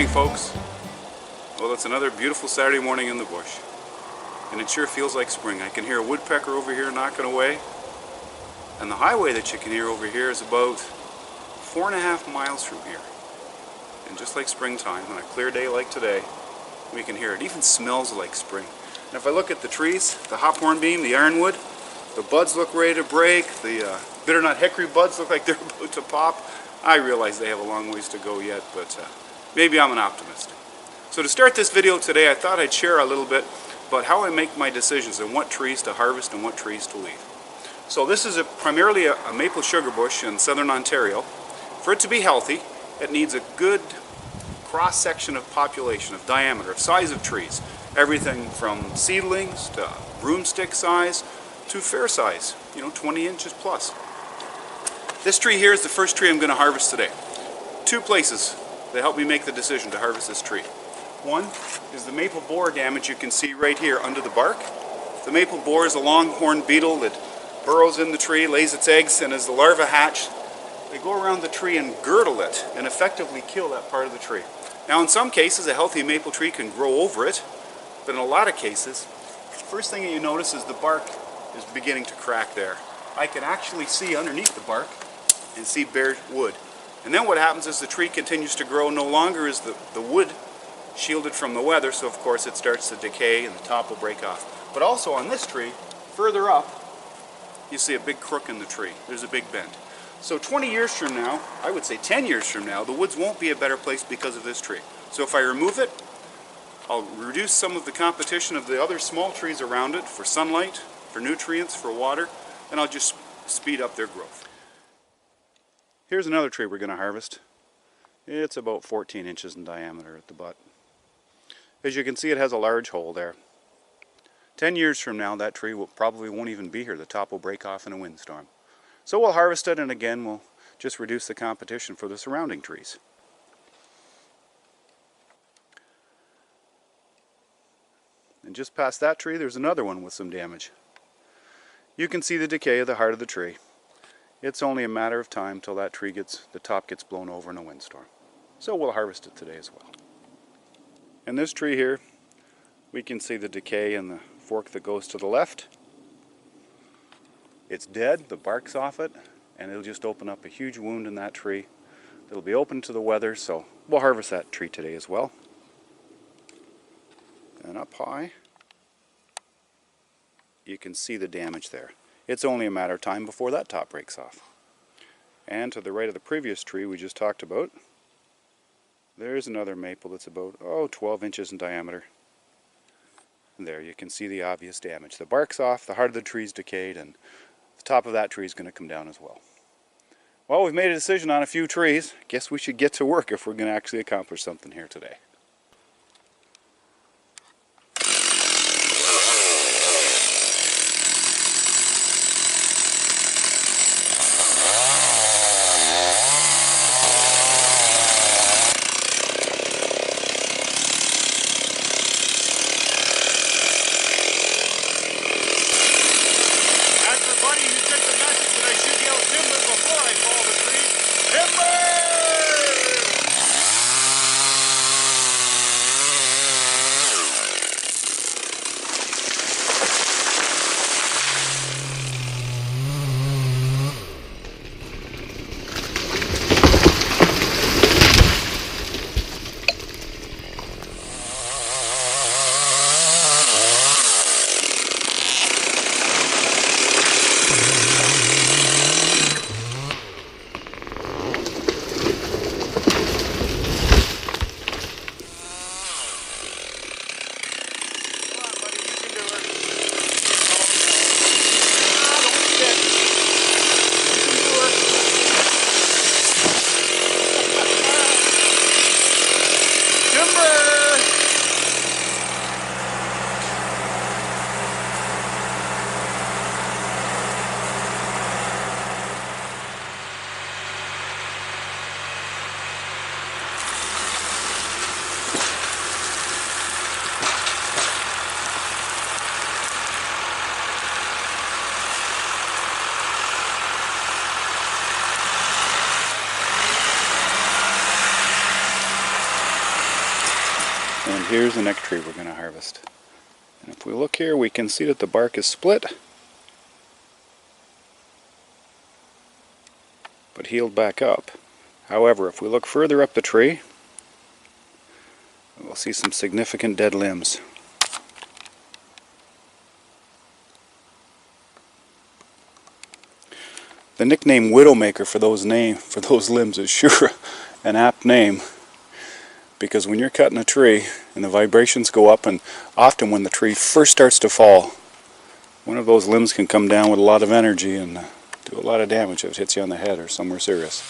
morning, folks. Well, it's another beautiful Saturday morning in the bush, and it sure feels like spring. I can hear a woodpecker over here knocking away, and the highway that you can hear over here is about 4.5 miles from here. And just like springtime, on a clear day like today, we can hear it. It even smells like spring. And if I look at the trees, the hop hornbeam, the ironwood, the buds look ready to break, the bitternut hickory buds look like they're about to pop. I realize they have a long ways to go yet, but maybe I'm an optimist. So to start this video today, I thought I'd share a little bit about how I make my decisions on what trees to harvest and what trees to leave. So this is primarily a maple sugar bush in southern Ontario. For it to be healthy, it needs a good cross-section of population, of diameter, of size of trees. Everything from seedlings to broomstick size to fair size, 20 inches plus. This tree here is the first tree I'm going to harvest today. Two places that help me make the decision to harvest this tree. One is the maple borer damage you can see right here under the bark. The maple borer is a longhorn beetle that burrows in the tree, lays its eggs, and as the larvae hatch, they go around the tree and girdle it and effectively kill that part of the tree. Now in some cases a healthy maple tree can grow over it, but in a lot of cases, the first thing that you notice is the bark is beginning to crack there. I can actually see underneath the bark and see bare wood. And then what happens is the tree continues to grow. No longer is the wood shielded from the weather, so of course it starts to decay and the top will break off. But also on this tree, further up, you see a big crook in the tree. There's a big bend. So 20 years from now, I would say 10 years from now, the woods won't be a better place because of this tree. So if I remove it, I'll reduce some of the competition of the other small trees around it for sunlight, for nutrients, for water, and I'll just speed up their growth. Here's another tree we're going to harvest. It's about 14 inches in diameter at the butt. As you can see, it has a large hole there. 10 years from now, that tree probably won't even be here. The top will break off in a windstorm. So we'll harvest it, and again, we'll just reduce the competition for the surrounding trees. And just past that tree, there's another one with some damage. You can see the decay of the heart of the tree. It's only a matter of time till that tree the top gets blown over in a windstorm. So we'll harvest it today as well. In this tree here, we can see the decay in the fork that goes to the left. It's dead, the bark's off it, and it'll just open up a huge wound in that tree. It'll be open to the weather, so we'll harvest that tree today as well. And up high, you can see the damage there. It's only a matter of time before that top breaks off. And to the right of the previous tree we just talked about, there's another maple that's about 12 inches in diameter. And there you can see the obvious damage. The bark's off, the heart of the tree's decayed, and the top of that tree is going to come down as well. Well, we've made a decision on a few trees. Guess we should get to work if we're going to actually accomplish something here today. here's the next tree we're going to harvest. And if we look here, we can see that the bark is split, but healed back up. However, if we look further up the tree, we'll see some significant dead limbs. The nickname Widowmaker for those limbs is sure an apt name, because when you're cutting a tree and the vibrations go up, and often when the tree first starts to fall, one of those limbs can come down with a lot of energy and do a lot of damage if it hits you on the head or somewhere serious.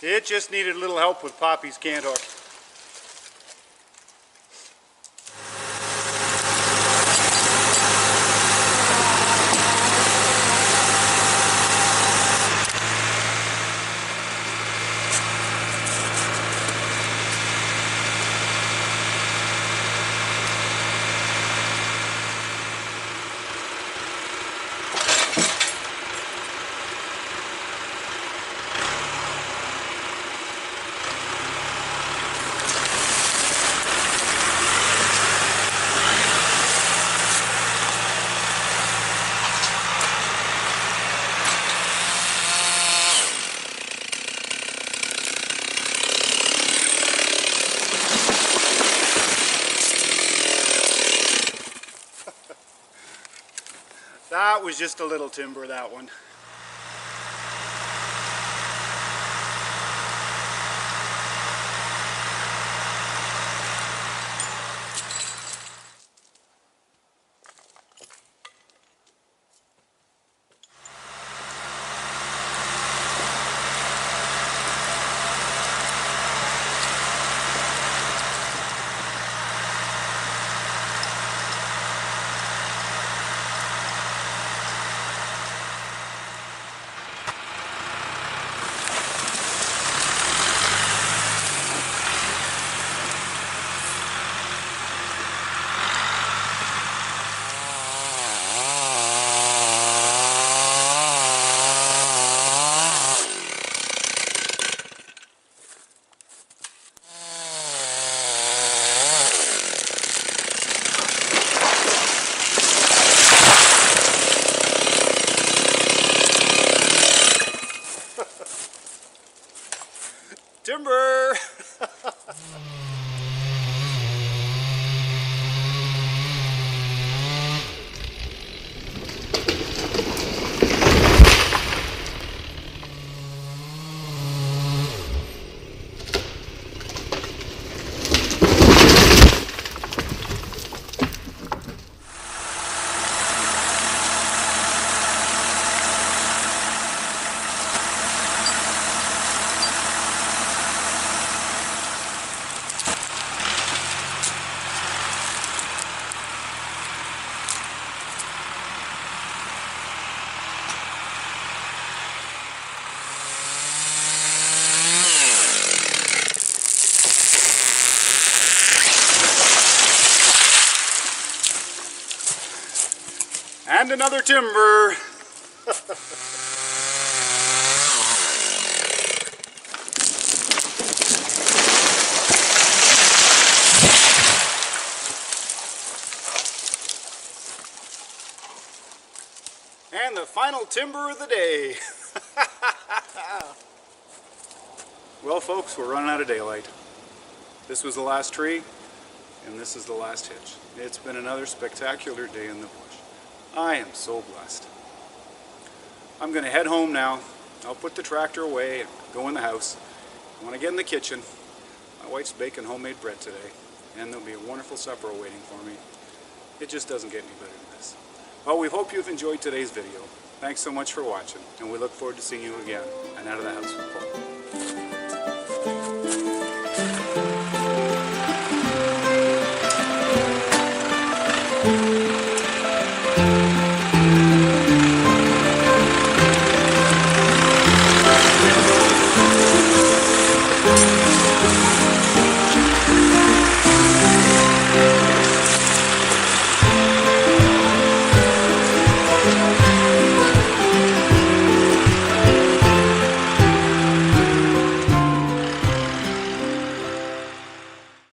It just needed a little help with Poppy's cant hook. That was just a little timber, that one. Timber! And another timber. And the final timber of the day. Well, folks, we're running out of daylight. This was the last tree, and this is the last hitch. It's been another spectacular day in the bush. I am so blessed. I'm going to head home now, I'll put the tractor away and go in the house. When I get in the kitchen, my wife's baking homemade bread today, and there'll be a wonderful supper awaiting for me. It just doesn't get any better than this. Well, we hope you've enjoyed today's video. Thanks so much for watching, and we look forward to seeing you again and Out of the House with Paul.